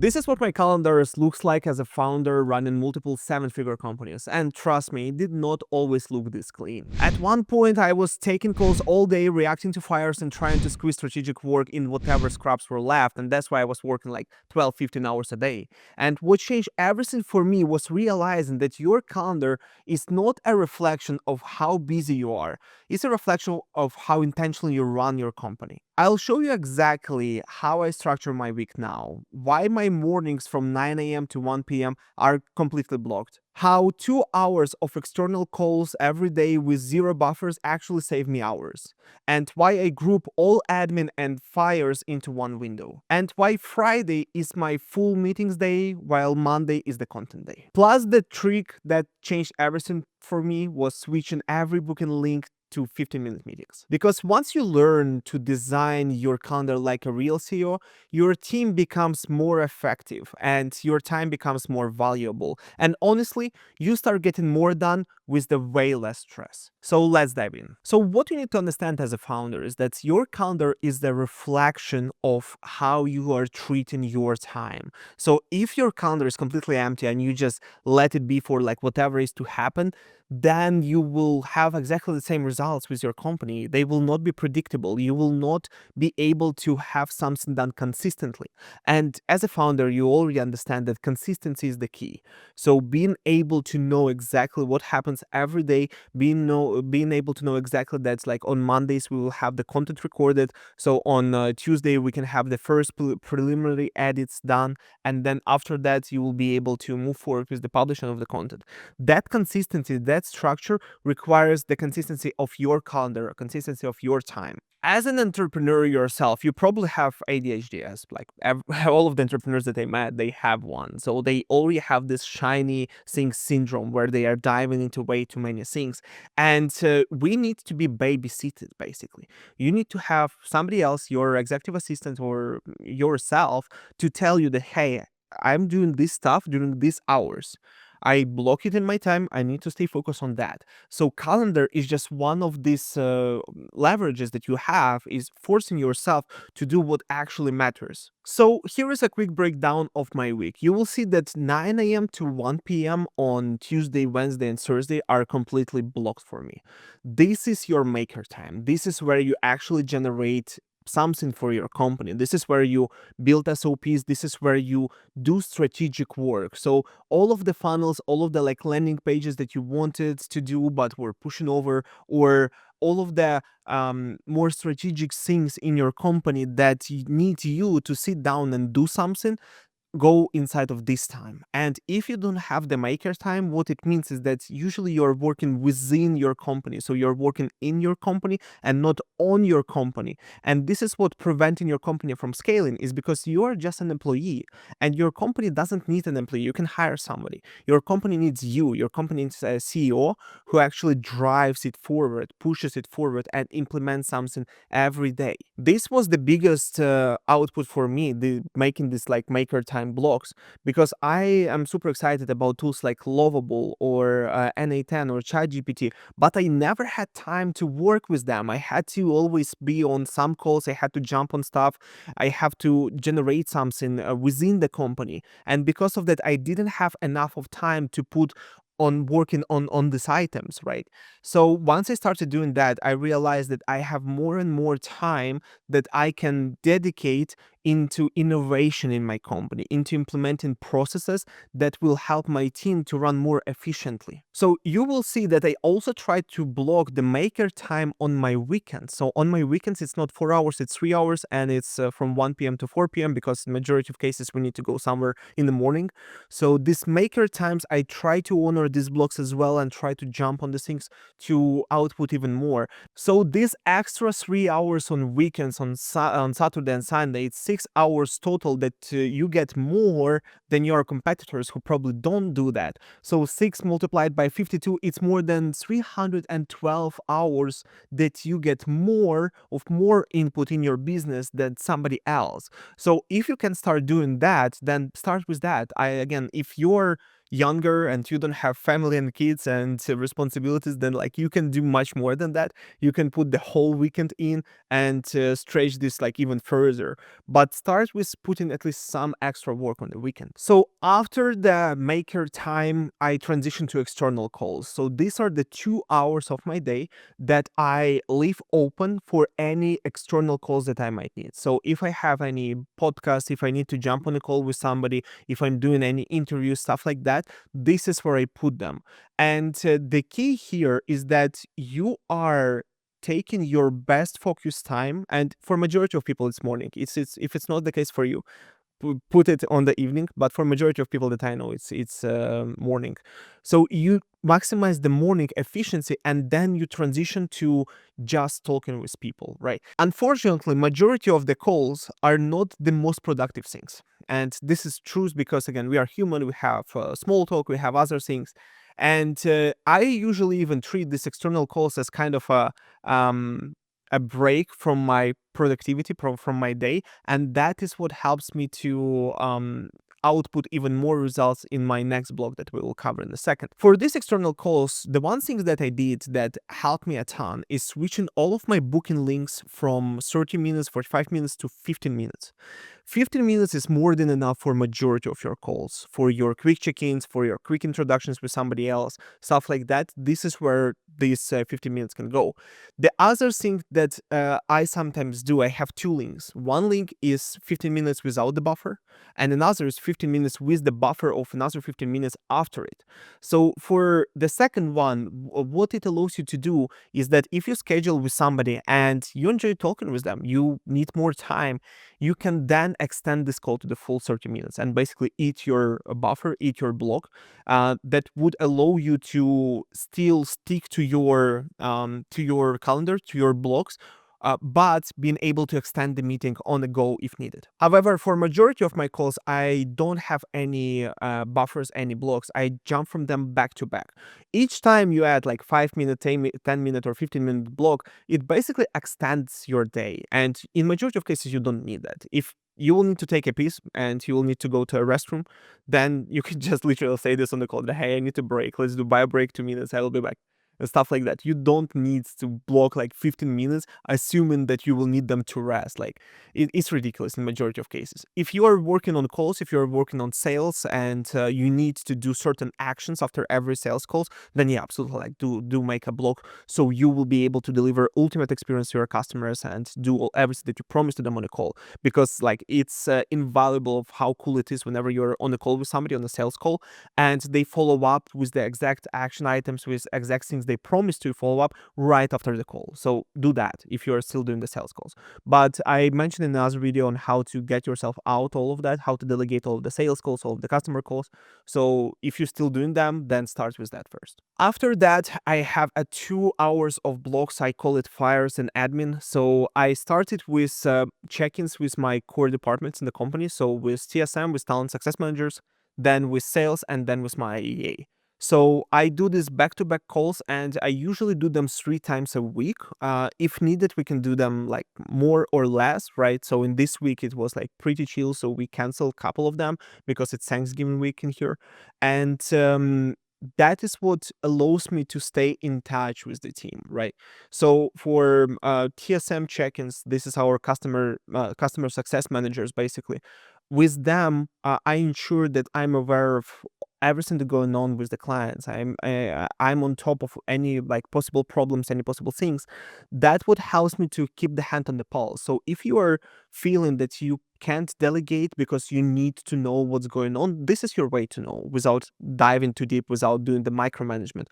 This is what my calendar looks like as a founder running multiple seven-figure companies, and trust me, it did not always look this clean. At one point, I was taking calls all day, reacting to fires and trying to squeeze strategic work in whatever scraps were left, and that's why I was working like 12, 15 hours a day. And what changed everything for me was realizing that your calendar is not a reflection of how busy you are, it's a reflection of how intentionally you run your company. I'll show you exactly how I structure my week now, why my mornings from 9 a.m. to 1 p.m. are completely blocked, how 2 hours of external calls every day with zero buffers actually save me hours, and why I group all admin and fires into one window, and why Friday is my full meetings day while Monday is the content day. Plus, the trick that changed everything for me was switching every booking link to 15-minute meetings. Because once you learn to design your calendar like a real CEO, your team becomes more effective and your time becomes more valuable. And honestly, you start getting more done with the way less stress. So let's dive in. So what you need to understand as a founder is that your calendar is the reflection of how you are treating your time. So if your calendar is completely empty and you just let it be for like whatever is to happen, then you will have exactly the same results with your company. They will not be predictable. You will not be able to have something done consistently. And as a founder, you already understand that consistency is the key. So being able to know exactly what happens every day, being able to know exactly that's like on Mondays we will have the content recorded. So on Tuesday we can have the first preliminary edits done, and then after that you will be able to move forward with the publishing of the content. That consistency, that structure requires the consistency of your calendar, consistency of your time. As an entrepreneur yourself, you probably have ADHD, as like all of the entrepreneurs that I met, they have one. So they already have this shiny thing syndrome where they are diving into way too many things. And we need to be babysitted, basically. You need to have somebody else, your executive assistant or yourself, to tell you that, hey, I'm doing this stuff during these hours. I block it in my time. I need to stay focused on that. So calendar is just one of these leverages that you have, is forcing yourself to do what actually matters. So here is a quick breakdown of my week. You will see that 9 a.m. to 1 p.m. on Tuesday, Wednesday, and Thursday are completely blocked for me. This is your maker time. This is where you actually generate something for your company. This is where you build SOPs. This is where you do strategic work. So all of the funnels, all of the like landing pages that you wanted to do but were pushing over, or all of the more strategic things in your company that need you to sit down and do something, go inside of this time. And if you don't have the maker time, what it means is that usually you're working within your company. So you're working in your company and not on your company. And this is what preventing your company from scaling, is because you are just an employee and your company doesn't need an employee. You can hire somebody. Your company needs you. Your company needs a CEO who actually drives it forward, pushes it forward, and implements something every day. This was the biggest output for me, the making this like maker time blocks, because I am super excited about tools like Lovable or NA10 or ChatGPT, but I never had time to work with them. I had to always be on some calls. I had to jump on stuff. I have to generate something within the company, and because of that, I didn't have enough of time to put on working on these items, right? So once I started doing that, I realized that I have more and more time that I can dedicate into innovation in my company, into implementing processes that will help my team to run more efficiently. So you will see that I also try to block the maker time on my weekends. So on my weekends, it's not 4 hours, it's 3 hours, and it's from 1 p.m. to 4 p.m. because in majority of cases we need to go somewhere in the morning. So these maker times, I try to honor these blocks as well and try to jump on these things to output even more. So these extra 3 hours on weekends, on Saturday and Sunday, it's 6 hours total that you get more than your competitors who probably don't do that. So 6 multiplied by 52, it's more than 312 hours that you get more input in your business than somebody else. So if you can start doing that, then start with that. If you're younger and you don't have family and kids and responsibilities, then like you can do much more than that. You can put the whole weekend in and stretch this like even further, but start with putting at least some extra work on the weekend. So after the maker time, I transition to external calls. So these are the 2 hours of my day that I leave open for any external calls that I might need. So if I have any podcast, if I need to jump on a call with somebody, if I'm doing any interview, stuff like that, this is where I put them. And the key here is that you are taking your best focus time, and for majority of people it's morning. It's if it's not the case for you, put it on the evening, but for majority of people that I know, it's morning. So you maximize the morning efficiency and then you transition to just talking with people, right? Unfortunately, majority of the calls are not the most productive things, and this is true because again we are human, we have small talk, we have other things. And I usually even treat these external calls as kind of um, a break from my productivity, from my day, and that is what helps me to output even more results in my next blog that we will cover in a second. For these external calls, the one thing that I did that helped me a ton is switching all of my booking links from 30 minutes, 45 minutes to 15 minutes. 15 minutes is more than enough for majority of your calls, for your quick check-ins, for your quick introductions with somebody else, stuff like that. This is where these 15 minutes can go. The other thing that I sometimes do, I have two links. One link is 15 minutes without the buffer, and another is 15 minutes with the buffer of another 15 minutes after it. So for the second one, what it allows you to do is that if you schedule with somebody and you enjoy talking with them, you need more time, you can then extend this call to the full 30 minutes and basically eat your buffer, eat your block. That would allow you to still stick to your calendar, to your blocks, but being able to extend the meeting on the go if needed. However, for majority of my calls, I don't have any buffers, any blocks. I jump from them back to back. Each time you add like 5 minute, 10 minute, or 15-minute block, it basically extends your day. And in majority of cases, you don't need that. If you will need to take a piece and you will need to go to a restroom, then you can just literally say this on the call that, hey, I need to break. Let's do bio break 2 minutes. I will be back. And stuff like that. You don't need to block like 15 minutes, assuming that you will need them to rest. Like it's ridiculous in majority of cases. If you are working on calls, if you are working on sales, and you need to do certain actions after every sales calls, then yeah, absolutely, like do make a block so you will be able to deliver ultimate experience to your customers and do everything that you promised to them on a call. Because like it's invaluable of how cool it is whenever you're on a call with somebody, on a sales call, and they follow up with the exact action items, with exact things they promised to follow up right after the call. So do that if you're still doing the sales calls. But I mentioned in another video on how to get yourself out all of that, how to delegate all of the sales calls, all of the customer calls. So if you're still doing them, then start with that first. After that, I have a 2 hours of blocks. I call it fires and admin. So I started with check-ins with my core departments in the company. So with TSM, with talent success managers, then with sales, and then with my EA. So I do these back-to-back calls, and I usually do them 3 times a week. If needed, we can do them like more or less, right? So in this week, it was like pretty chill, so we canceled a couple of them because it's Thanksgiving week in here. And that is what allows me to stay in touch with the team, right? So for TSM check-ins, this is our customer success managers, basically. With them, I ensure that I'm aware of everything that's going on with the clients. I'm on top of any like possible problems, any possible things. That what helps me to keep the hand on the pulse. So if you are feeling that you can't delegate because you need to know what's going on, this is your way to know without diving too deep, without doing the micromanagement.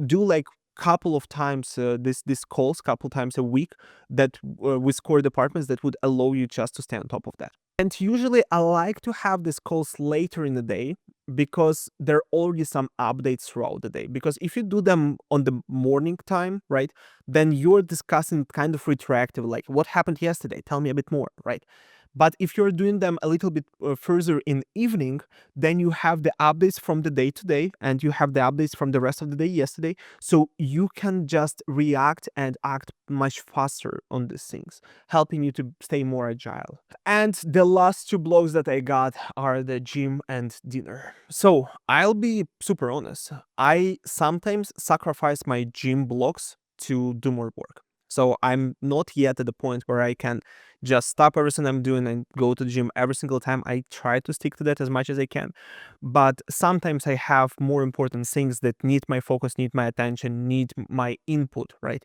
Do like couple of times this calls couple times a week that with core departments that would allow you just to stay on top of that. And usually I like to have these calls later in the day because there are already some updates throughout the day. Because if you do them on the morning time, right, then you're discussing kind of retroactive, like what happened yesterday, tell me a bit more, right? But if you're doing them a little bit further in evening, then you have the updates from the day today and you have the updates from the rest of the day yesterday. So you can just react and act much faster on these things, helping you to stay more agile. And the last two blogs that I got are the gym and dinner. So I'll be super honest. I sometimes sacrifice my gym blogs to do more work. So I'm not yet at the point where I can just stop everything I'm doing and go to the gym every single time. I try to stick to that as much as I can. But sometimes I have more important things that need my focus, need my attention, need my input, right?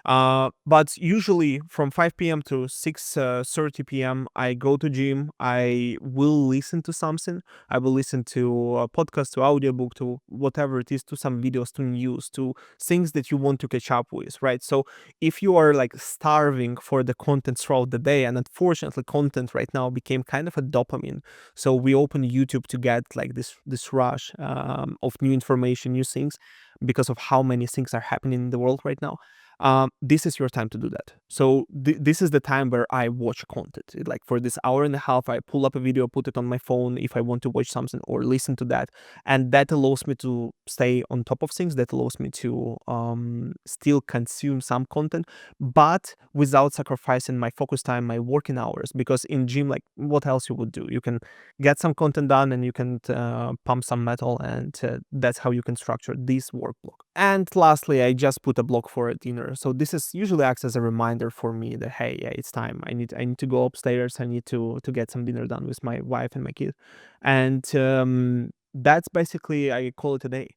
But usually from 5 p.m. to 6:30 p.m., I go to gym. I will listen to something. I will listen to a podcast, to audiobook, to whatever it is, to some videos, to news, to things that you want to catch up with, right? So if you are like starving for the content throughout the day, and unfortunately content right now became kind of a dopamine, so we open YouTube to get like this rush of new information, new things, because of how many things are happening in the world right now. This is your time to do that. So this is the time where I watch content. Like for this hour and a half, I pull up a video, put it on my phone if I want to watch something or listen to that, and that allows me to stay on top of things. That allows me to still consume some content, but without sacrificing my focus time, my working hours. Because in gym, like what else you would do? You can get some content done and you can pump some metal, and that's how you can structure this work block. And lastly, I just put a block for a dinner. So this is usually acts as a reminder for me that hey, yeah, it's time. I need to go upstairs. I need to get some dinner done with my wife and my kid, and that's basically I call it a day.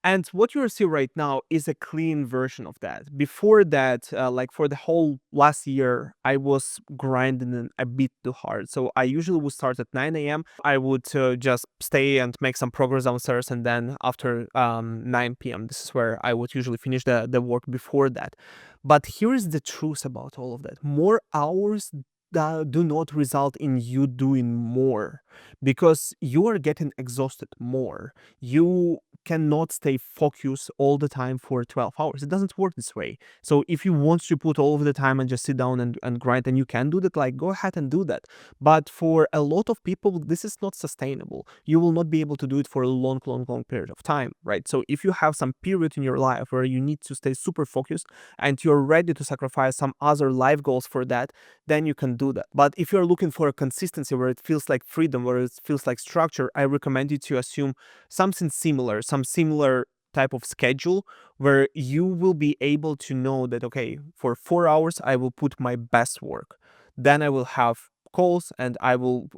And what you see right now is a clean version of that. Before that, like for the whole last year, I was grinding a bit too hard. So I usually would start at 9 a.m. I would just stay and make some progress downstairs. And then after 9 p.m., this is where I would usually finish the work before that. But here is the truth about all of that. More hours do not result in you doing more, because you are getting exhausted more. You cannot stay focused all the time for 12 hours. It doesn't work this way. So if you want to put all of the time and just sit down and grind, and you can do that, like go ahead and do that. But for a lot of people, this is not sustainable. You will not be able to do it for a long, long, long period of time, right? So if you have some period in your life where you need to stay super focused and you're ready to sacrifice some other life goals for that, then you can do that. But if you're looking for a consistency where it feels like freedom, where it feels like structure, I recommend you to assume something similar, some similar type of schedule where you will be able to know that, okay, for 4 hours, I will put my best work. Then I will have calls and I will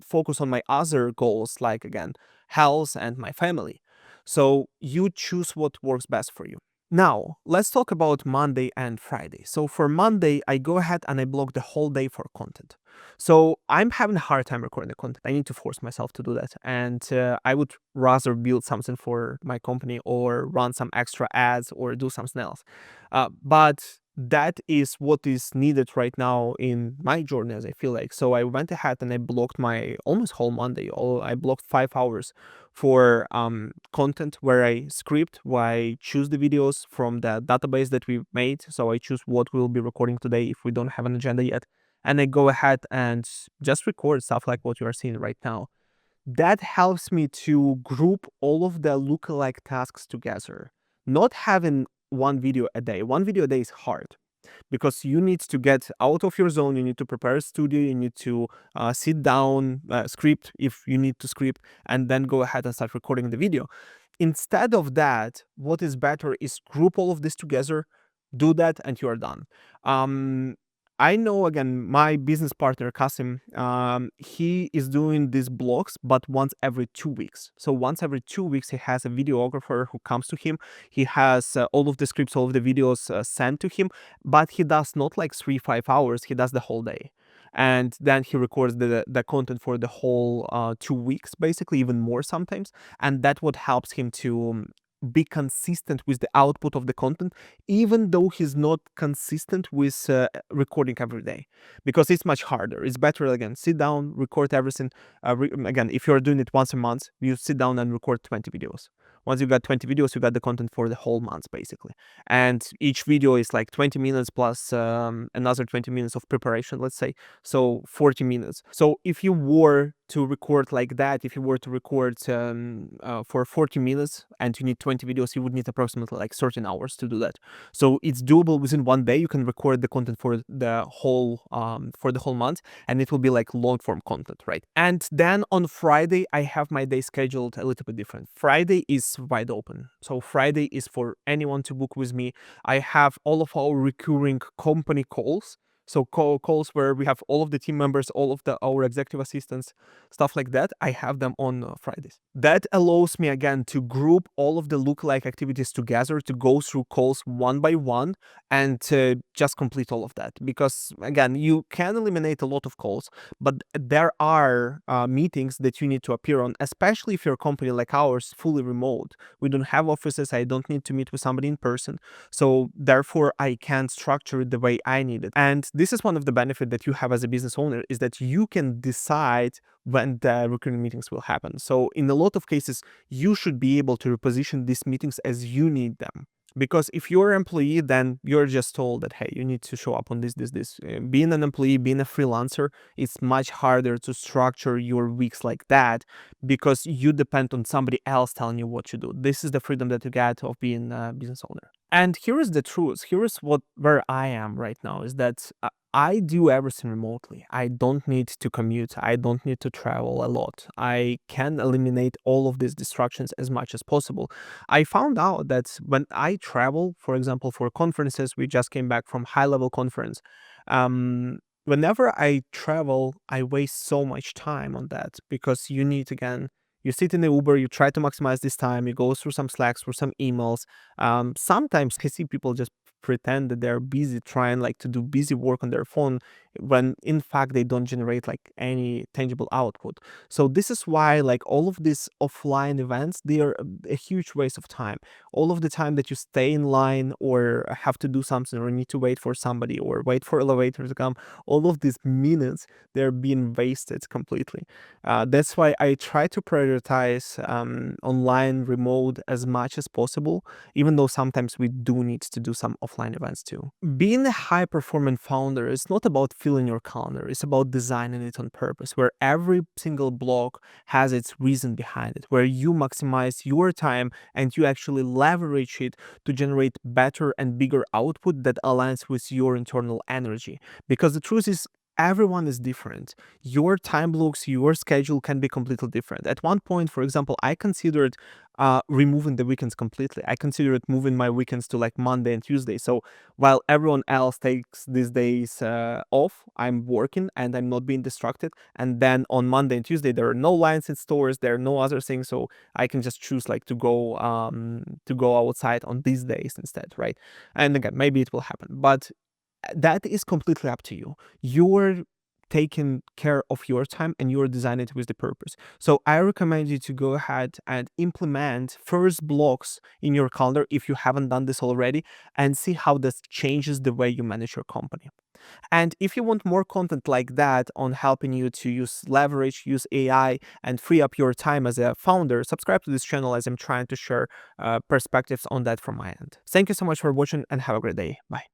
focus on my other goals, like again, health and my family. So you choose what works best for you. Now, let's talk about Monday and Friday. So for Monday, I go ahead and I block the whole day for content. So I'm having a hard time recording the content. I need to force myself to do that. And I would rather build something for my company or run some extra ads or do something else. But that is what is needed right now in my journey, as I feel like. So I went ahead and I blocked my almost whole Monday. I blocked 5 hours for content where I script, where I choose the videos from the database that we made. So I choose what we'll be recording today if we don't have an agenda yet. And I go ahead and just record stuff like what you are seeing right now. That helps me to group all of the lookalike tasks together. Not having one video a day. One video a day is hard because you need to get out of your zone. You need to prepare a studio. You need to sit down, script if you need to script, and then go ahead and start recording the video. Instead of that, what is better is group all of this together, do that, and you are done. I know, again, my business partner, Kasim, he is doing these blogs, but once every 2 weeks. So once every 2 weeks, he has a videographer who comes to him. He has all of the scripts, all of the videos sent to him, but he does not like 3-5 hours. He does the whole day. And then he records the content for the whole 2 weeks, basically, even more sometimes. And that what helps him to be consistent with the output of the content, even though he's not consistent with recording every day, because it's much harder. It's better, again, sit down, record everything. Again, if you're doing it once a month, you sit down and record 20 videos. Once you got 20 videos, you got the content for the whole month, basically. And each video is like 20 minutes plus another 20 minutes of preparation, let's say. So 40 minutes. So if you were to record like that, if you were to record for 40 minutes and you need 20 videos, you would need approximately like 13 hours to do that. So it's doable within one day. You can record the content for the whole month, and it will be like long form content, right? And then on Friday, I have my day scheduled a little bit different. Friday is wide open. So Friday is for anyone to book with me. I have all of our recurring company calls. So calls where we have all of the team members, all of our executive assistants, stuff like that. I have them on Fridays. That allows me, again, to group all of the lookalike activities together, to go through calls one by one and to just complete all of that. Because, again, you can eliminate a lot of calls, but there are meetings that you need to appear on, especially if your company like ours fully remote. We don't have offices. I don't need to meet with somebody in person. So therefore, I can structure it the way I need it. And this is one of the benefits that you have as a business owner, is that you can decide when the recurring meetings will happen. So in a lot of cases, you should be able to reposition these meetings as you need them. Because if you're an employee, then you're just told that, hey, you need to show up on this. Being an employee, being a freelancer, it's much harder to structure your weeks like that, because you depend on somebody else telling you what to do. This is the freedom that you get of being a business owner. And here is the truth. Here is where I am right now, is that I do everything remotely. I don't need to commute. I don't need to travel a lot. I can eliminate all of these distractions as much as possible. I found out that when I travel, for example, for conferences, we just came back from high-level conference. Whenever I travel, I waste so much time on that, because you need, again, you sit in the Uber, you try to maximize this time, you go through some Slacks, through some emails. Sometimes I see people just pretend that they're busy, trying like to do busy work on their phone, when in fact they don't generate like any tangible output. So this is why, like, all of these offline events, they are a huge waste of time. All of the time that you stay in line or have to do something or need to wait for somebody or wait for elevator to come, all of these minutes, they're being wasted completely. That's why I try to prioritize online, remote as much as possible, even though sometimes we do need to do some offline events too. Being a high performing founder is not about filling your calendar, it's about designing it on purpose, where every single block has its reason behind it, where you maximize your time and you actually leverage it to generate better and bigger output that aligns with your internal energy. Because the truth is, everyone is different. Your time blocks, your schedule can be completely different. At one point, for example, I considered removing the weekends completely. I considered moving my weekends to like Monday and Tuesday. So while everyone else takes these days off, I'm working and I'm not being distracted. And then on Monday and Tuesday, there are no lines in stores, there are no other things. So I can just choose like to go outside on these days instead, right? And again, maybe it will happen, but that is completely up to you. You're taking care of your time and you're designing it with the purpose. So I recommend you to go ahead and implement first blocks in your calendar if you haven't done this already, and see how this changes the way you manage your company. And if you want more content like that on helping you to use leverage, use AI, and free up your time as a founder, subscribe to this channel, as I'm trying to share perspectives on that from my end. Thank you so much for watching and have a great day. Bye.